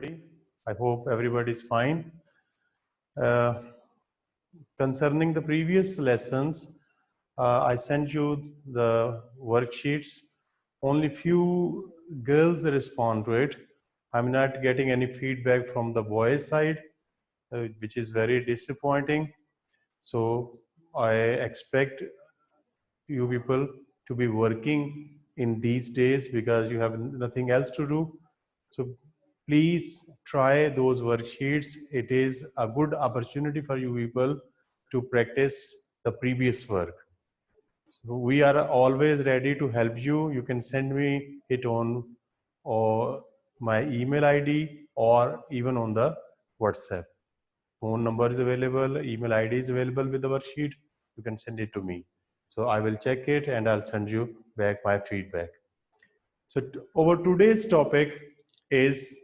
I hope everybody is fine. Uh, Concerning the previous lessons, I sent you the worksheets. Only few girls respond to it. I'm not getting any feedback from the boys' side, which is very disappointing. So I expect you people to be working in these days because you have nothing else to do. So please try those worksheets. It is a good opportunity for you people to practice the previous work. So we are always ready to help you. You can send me it on or my email ID or even on the WhatsApp. Phone number is available, email ID is available with the worksheet. You can send it to me. So I will check it and I'll send you back my feedback. So our today's topic is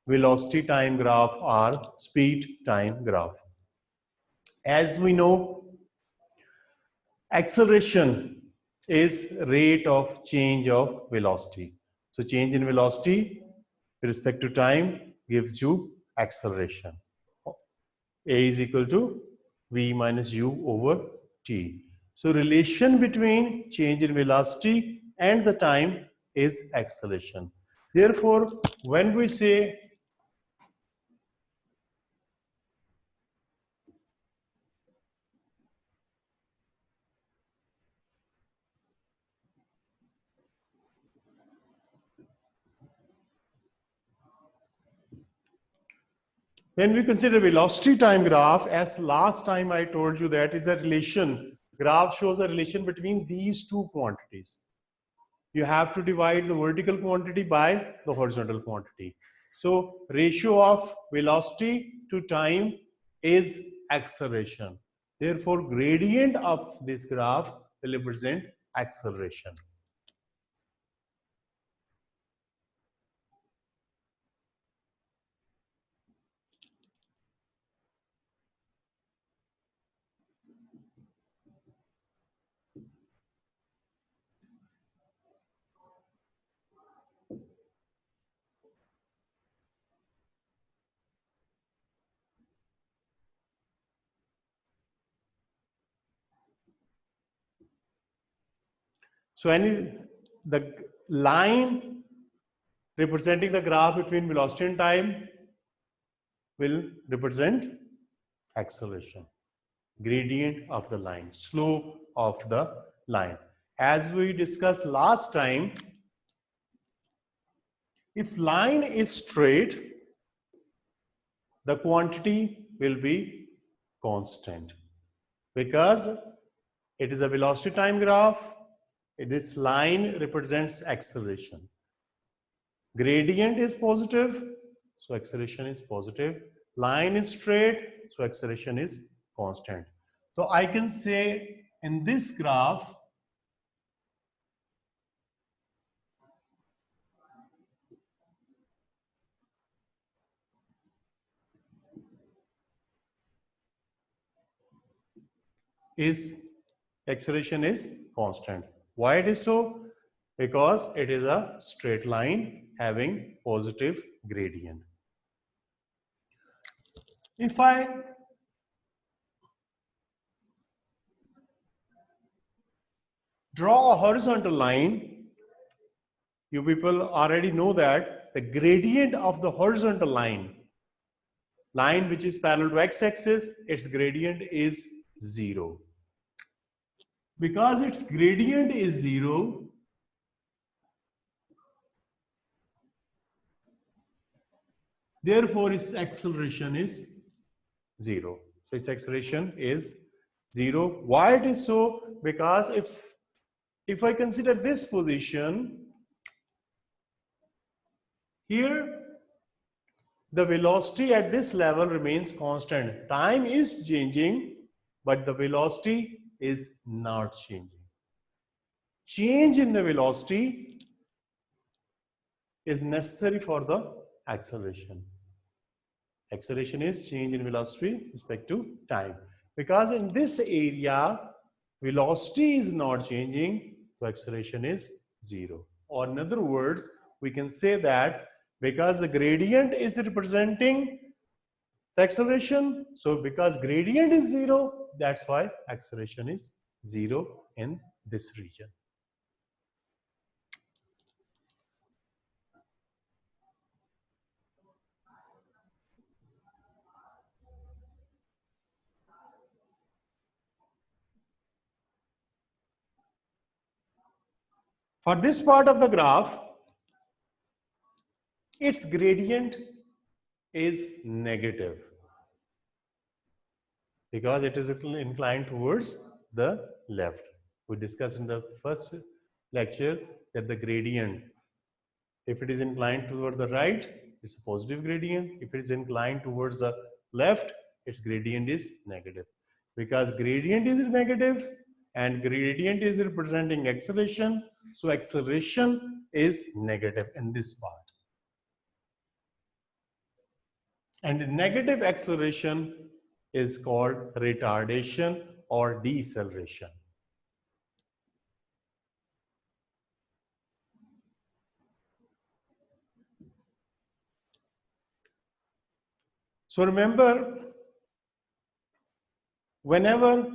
velocity time graph or speed time graph. As we know, acceleration is rate of change of velocity. So change in velocity with respect to time gives you acceleration. A is equal to V minus U over T. So relation between change in velocity and the time is acceleration. Therefore, when we say when we consider velocity time graph, as last time I told you that it's a relation. Graph shows a relation between these two quantities. You have to divide the vertical quantity by the horizontal quantity. So ratio of velocity to time is acceleration. Therefore, gradient of this graph will represent acceleration. So the line representing the graph between velocity and time will represent acceleration. Gradient of the line, slope of the line. As we discussed last time, if line is straight, the quantity will be constant because it is a velocity time graph. This line represents acceleration. Gradient is positive, so acceleration is positive. Line is straight, so acceleration is constant. So I can say in this graph, is acceleration is constant. Why it is so? Because it is a straight line having positive gradient. If I draw a horizontal line, you people already know that the gradient of the horizontal line which is parallel to x-axis, its gradient is 0. Because its gradient is 0, therefore its acceleration is 0. So its acceleration is 0. Why it is so? Because if I consider this position, here the velocity at this level remains constant. Time is changing, but the velocity is not changing. Change in the velocity is necessary for the acceleration. Acceleration is change in velocity with respect to time. Because in this area, velocity is not changing, so acceleration is 0. Or in other words, we can say that Because the gradient is representing the acceleration. So because gradient is 0, that's why acceleration is 0 in this region. For this part of the graph, its gradient is negative because it is inclined towards the left. We discussed in the first lecture that the gradient, if it is inclined toward the right, it's a positive gradient. If it is inclined towards the left, its gradient is negative. Because gradient is negative and gradient is representing acceleration, so acceleration is negative in this part. And negative acceleration is called retardation or deceleration. So remember, whenever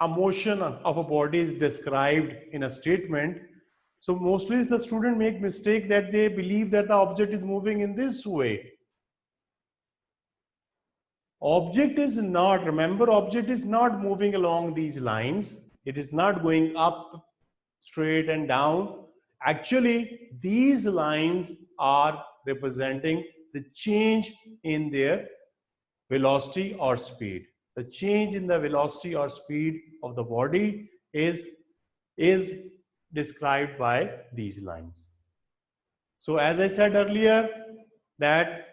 a motion of a body is described in a statement, so mostly the student make mistake that they believe that the object is moving in this way. Object is not, remember, object is not moving along these lines. It is not going up straight and down. Actually, these lines are representing the change in their velocity or speed. The change in the velocity or speed of the body is described by these lines. So as I said earlier, that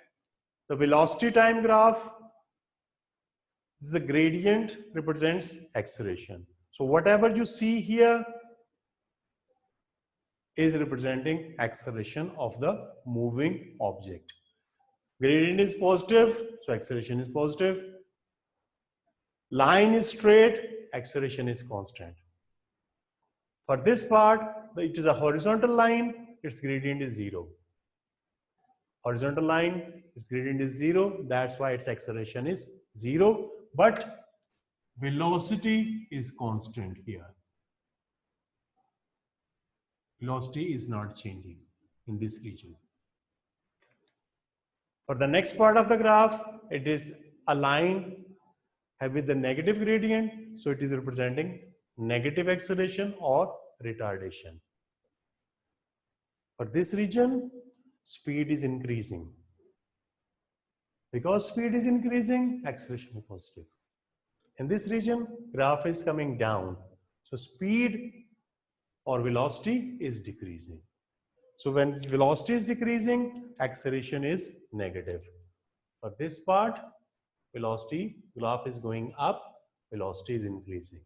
the velocity time graph, the gradient represents acceleration. So whatever you see here is representing acceleration of the moving object. Gradient is positive, so acceleration is positive. Line is straight, acceleration is constant. For this part, it is a horizontal line, its gradient is 0. Horizontal line, its gradient is 0, that's why its acceleration is 0, but velocity is constant here. Velocity is not changing in this region. For the next part of the graph, it is a line with the negative gradient, so it is representing negative acceleration or retardation. For this region, speed is increasing. Because speed is increasing, acceleration is positive. In this region, graph is coming down. So speed or velocity is decreasing. So when velocity is decreasing, acceleration is negative. For this part, velocity, graph is going up, velocity is increasing.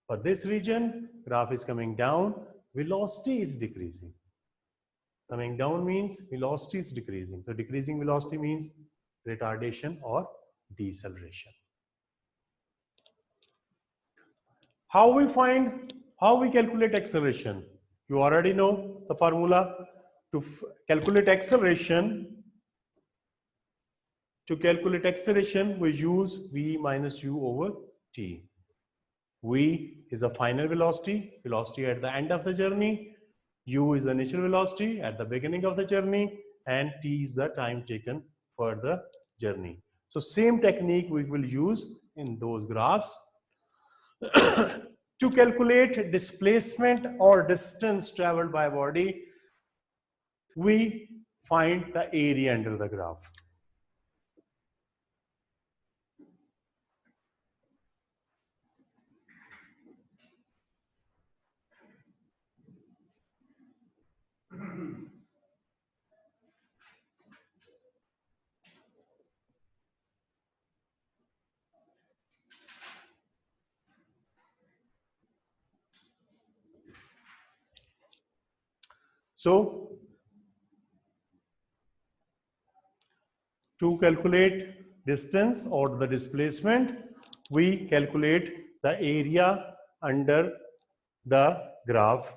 For this region, graph is coming down, velocity is decreasing. Coming down means velocity is decreasing. So decreasing velocity means retardation or deceleration. How we calculate acceleration? You already know the formula. To calculate acceleration, we use v minus u over t. V is a final velocity at the end of the journey. U is the initial velocity at the beginning of the journey, and t is the time taken for the journey. So same technique we will use in those graphs. To calculate displacement or distance traveled by body, we find the area under the graph. So to calculate distance or the displacement, we calculate the area under the graph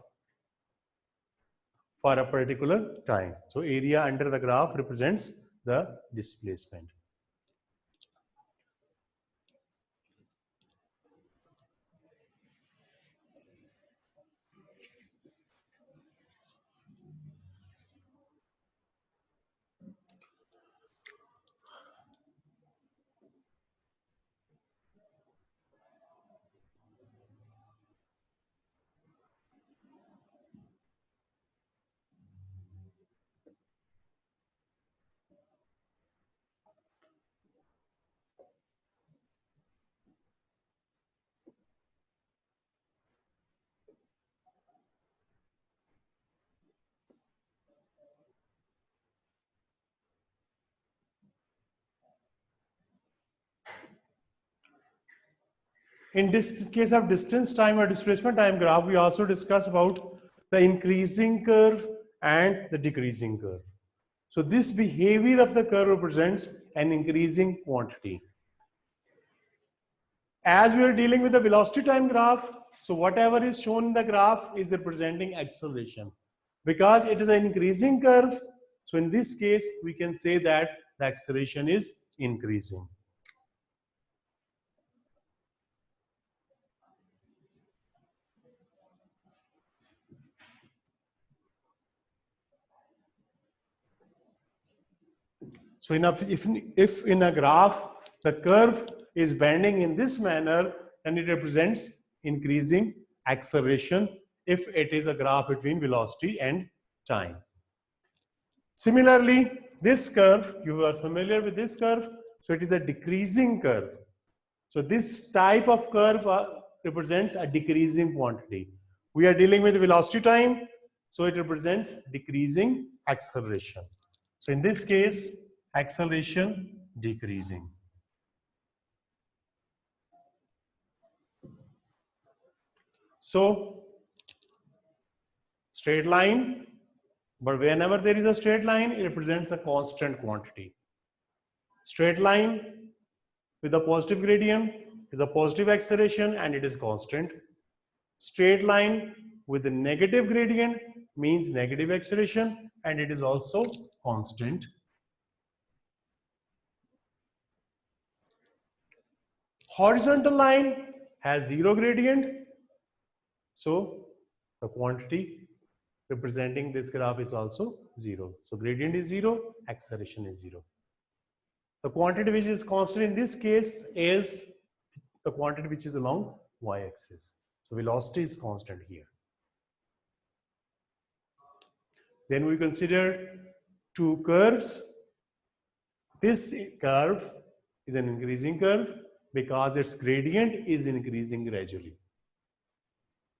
for a particular time. So area under the graph represents the displacement. In this case of distance time or displacement time graph, we also discuss about the increasing curve and the decreasing curve. So this behavior of the curve represents an increasing quantity. As we are dealing with the velocity time graph, so whatever is shown in the graph is representing acceleration. Because it is an increasing curve, so in this case, we can say that the acceleration is increasing. So if in a graph, the curve is bending in this manner, then it represents increasing acceleration if it is a graph between velocity and time. Similarly, this curve, you are familiar with this curve, so it is a decreasing curve. So this type of curve represents a decreasing quantity. We are dealing with velocity time, so it represents decreasing acceleration. So in this case, acceleration decreasing. So straight line, but whenever there is a straight line, it represents a constant quantity. Straight line with a positive gradient is a positive acceleration and it is constant. Straight line with a negative gradient means negative acceleration and it is also constant. Horizontal line has zero gradient, so the quantity representing this graph is also zero. So gradient is zero, acceleration is zero. The quantity which is constant in this case is the quantity which is along y-axis. So velocity is constant here. Then we consider two curves. This curve is an increasing curve because its gradient is increasing gradually.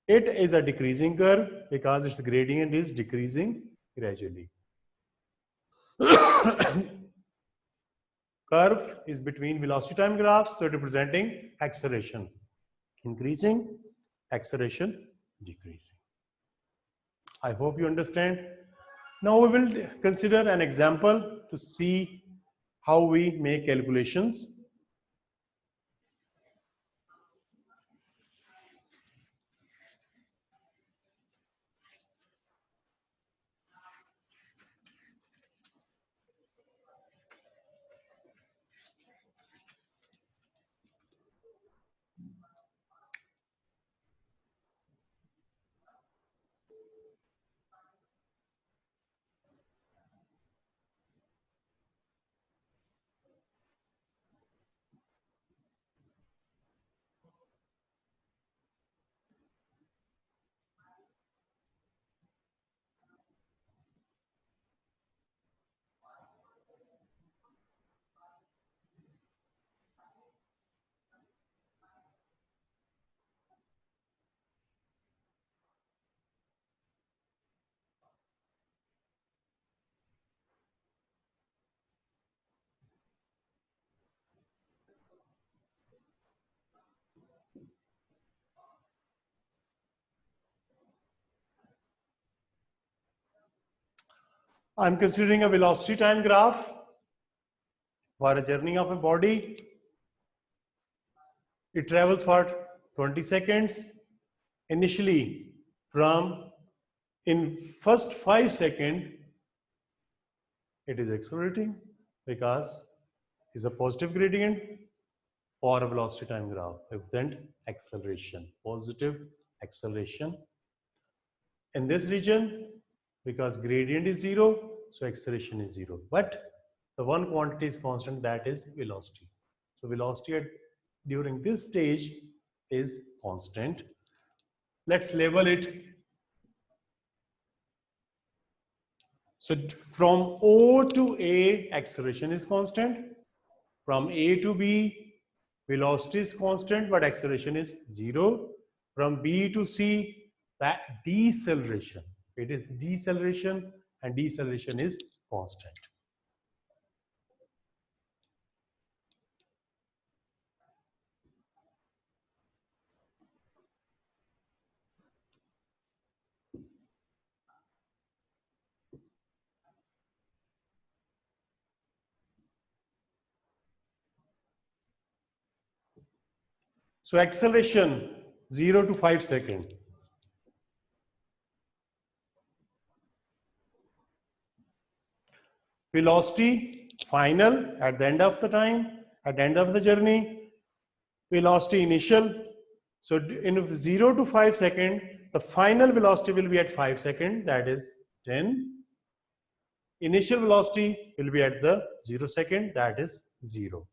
It is a decreasing curve because its gradient is decreasing gradually. Curve is between velocity time graphs, so representing acceleration increasing, acceleration decreasing. I hope you understand. Now we will consider an example to see how we make calculations. I'm considering a velocity time graph for a journey of a body. It travels for 20 seconds. Initially, from In first 5 seconds, it is accelerating because it's a positive gradient or a velocity time graph represent acceleration, positive acceleration. In this region, because gradient is 0, so acceleration is 0. But the one quantity is constant, that is velocity. So velocity during this stage is constant. Let's label it. So from O to A, acceleration is constant. From A to B, velocity is constant, but acceleration is 0. From B to C, that deceleration. It is deceleration, and deceleration is constant. So acceleration 0 to 5 seconds. Velocity final at the end of the time, at the end of the journey. Velocity initial. So in 0 to 5 seconds, the final velocity will be at 5 seconds, that is 10. Initial velocity will be at the 0 second, that is 0.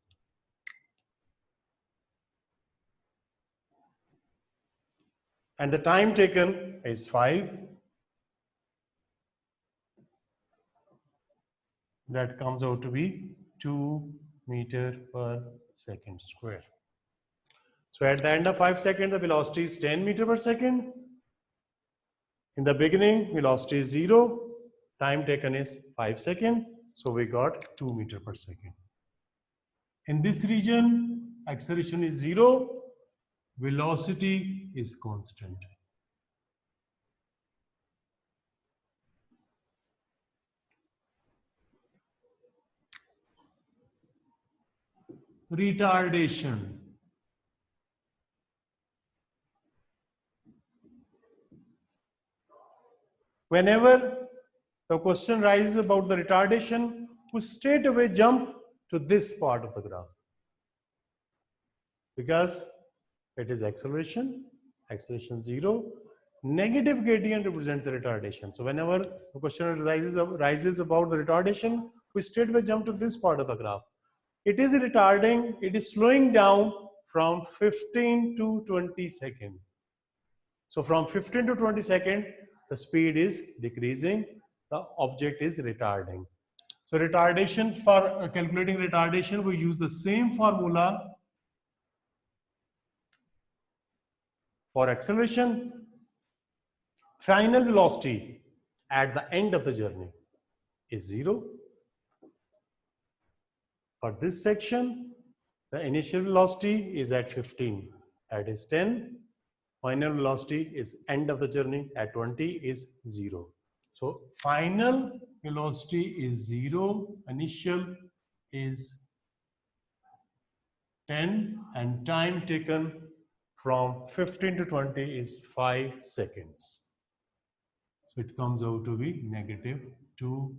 And the time taken is 5. That comes out to be 2 meter per second square. So at the end of 5 seconds, the velocity is 10 meter per second. In the beginning, velocity is 0. Time taken is 5 seconds. So we got 2 meter per second. In this region, acceleration is 0. Velocity is constant. Retardation. Whenever the question rises about the retardation, we straight away jump to this part of the graph. Because it is acceleration 0. Negative gradient represents the retardation. So whenever the question rises about the retardation, we straight away jump to this part of the graph. It is retarding, it is slowing down from 15 to 20 seconds. So from 15 to 20 seconds, the speed is decreasing, the object is retarding. So retardation, for calculating retardation, we use the same formula for acceleration. Final velocity at the end of the journey is 0. For this section, the initial velocity is at 15, that is 10. Final velocity is end of the journey at 20 is 0. So final velocity is 0, initial is 10, and time taken from 15 to 20 is 5 seconds. So it comes out to be -2.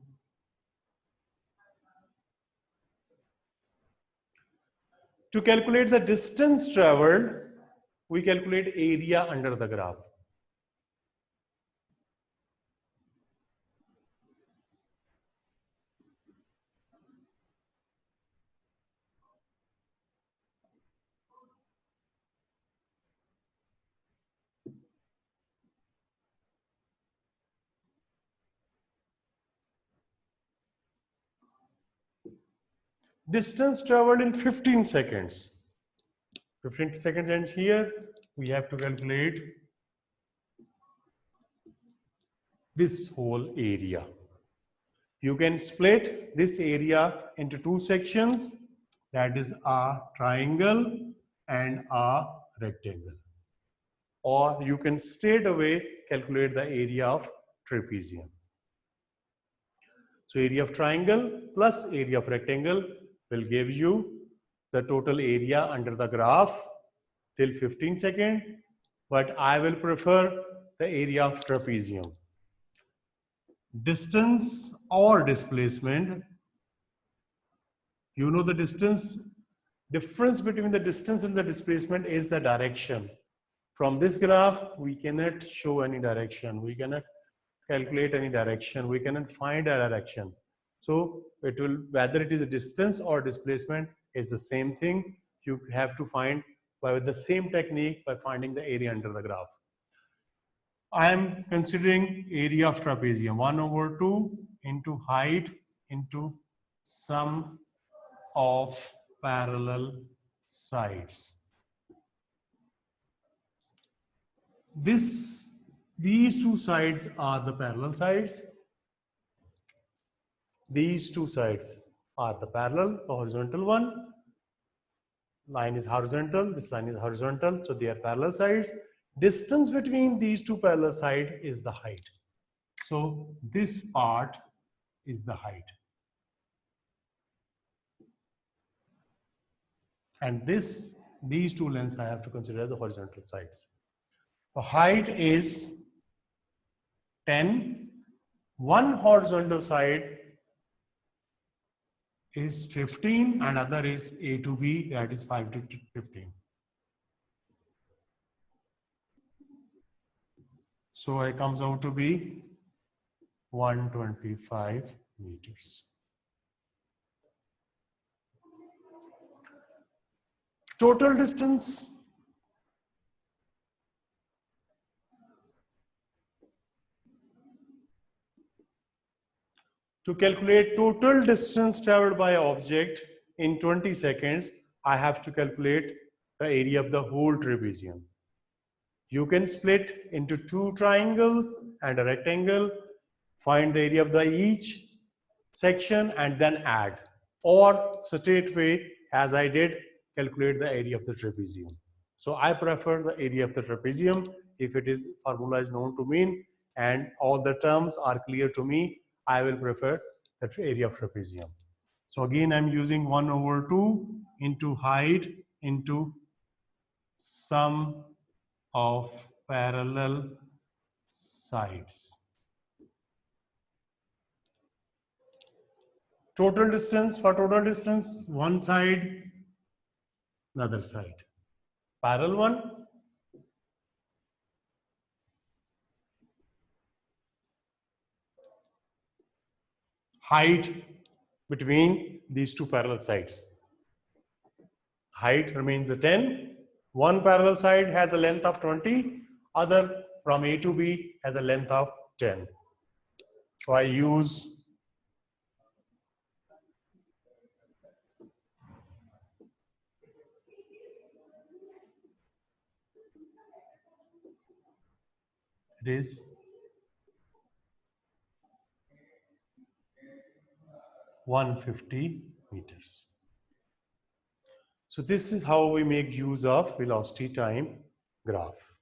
To calculate the distance traveled, we calculate area under the graph. Distance traveled in 15 seconds. 15 seconds ends here. We have to calculate this whole area. You can split this area into 2 sections, that is a triangle and a rectangle. Or you can straight away calculate the area of trapezium. So area of triangle plus area of rectangle will give you the total area under the graph till 15 seconds, but I will prefer the area of trapezium. distance or displacement. You know the difference between the distance and the displacement is the direction. From this graph, we cannot show any direction. We cannot calculate any direction. We cannot find a direction. So it will, whether it is a distance or displacement, is the same thing. You have to find by the same technique by finding the area under the graph. I am considering area of trapezium 1/2 into height into sum of parallel sides. These two sides are the parallel sides. These two sides are the parallel, the horizontal one. Line is horizontal, this line is horizontal, so they are parallel sides. Distance between these two parallel sides is the height. So this part is the height. And these two lengths I have to consider the horizontal sides. The height is 10. One horizontal side is 15 and other is A to B, that is 5 to 15. So it comes out to be 125 meters. Total distance. To calculate total distance traveled by object in 20 seconds, I have to calculate the area of the whole trapezium. You can split into two triangles and a rectangle, find the area of the each section and then add. Or straight way, as I did, calculate the area of the trapezium. So I prefer the area of the trapezium if it is formula is known to me and all the terms are clear to me. I will prefer the area of trapezium. So again, I'm using 1/2 into height into sum of parallel sides. Total distance, for total distance, one side, another side. Parallel one. Height between these two parallel sides. Height remains the 10. One parallel side has a length of 20, other from A to B has a length of 10. So I use it is 150 meters. So this is how we make use of velocity time graph.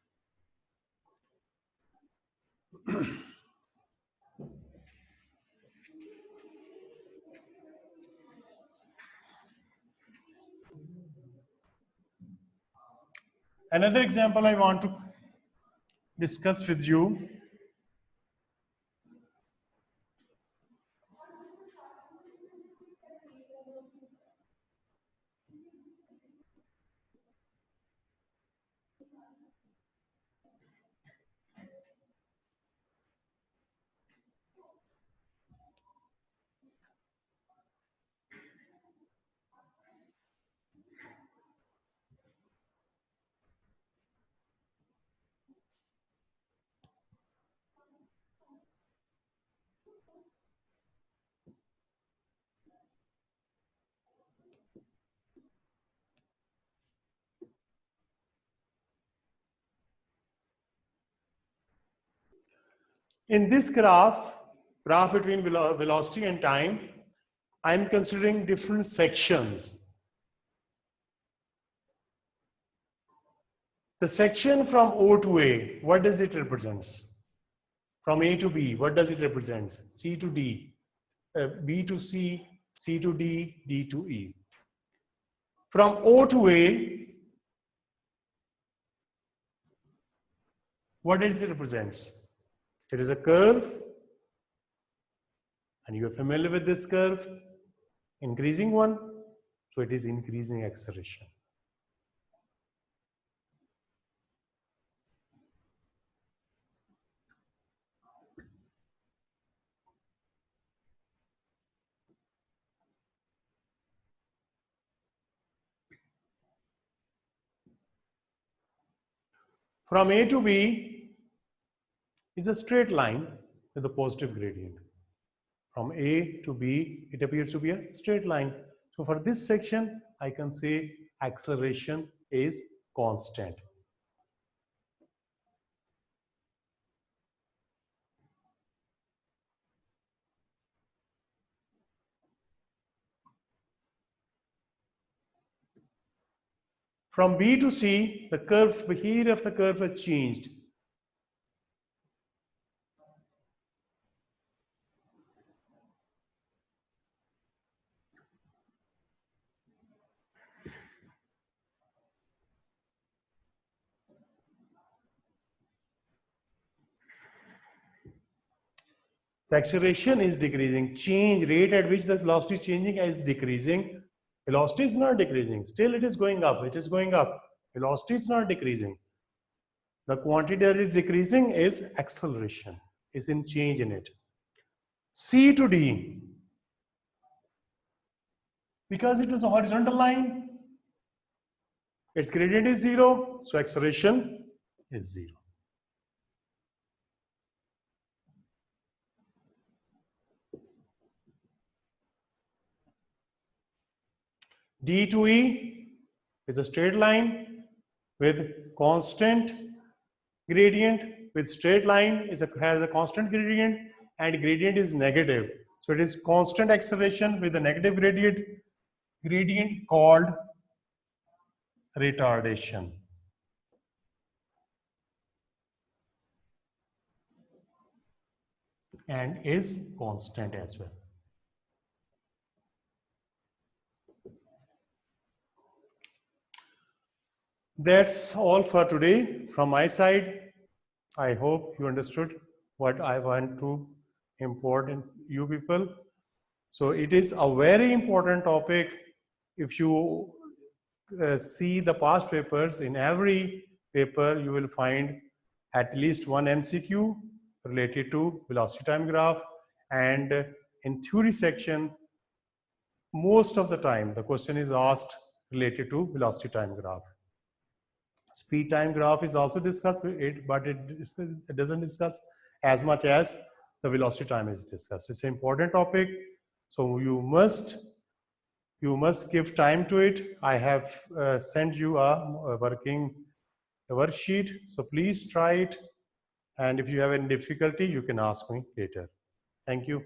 Another example I want to discuss with you. In this graph between velocity and time, I'm considering different sections. The section from O to A, what does it represent? From A to B, what does it represent? C to D, B to C, C to D, D to E. From O to A, what does it represent? It is a curve And you are familiar with this curve, increasing one, so it is increasing acceleration. From A to B is a straight line with a positive gradient. From A to B, it appears to be a straight line. So for this section, I can say acceleration is constant. From B to C, the curve, behavior of the curve has changed. The acceleration is decreasing. Change rate at which the velocity is changing is decreasing. Velocity is not decreasing. Still, it is going up. It is going up. Velocity is not decreasing. The quantity that is decreasing is acceleration, is in change in it. C to D, because it is a horizontal line, its gradient is zero, so acceleration is zero. D to E is a straight line with constant gradient, with straight line has a constant gradient, and gradient is negative. So it is constant acceleration with a negative gradient called retardation. And is constant as well. That's all for today from my side. I hope you understood what I want to import in you people. So it is a very important topic. If you see the past papers, in every paper you will find at least one MCQ related to velocity time graph, and in theory section most of the time the question is asked related to velocity time graph. Speed time graph is also discussed, but it doesn't discuss as much as the velocity time is discussed. It's an important topic, so you must give time to it. I have sent you a worksheet, so please try it. And if you have any difficulty, you can ask me later. Thank you.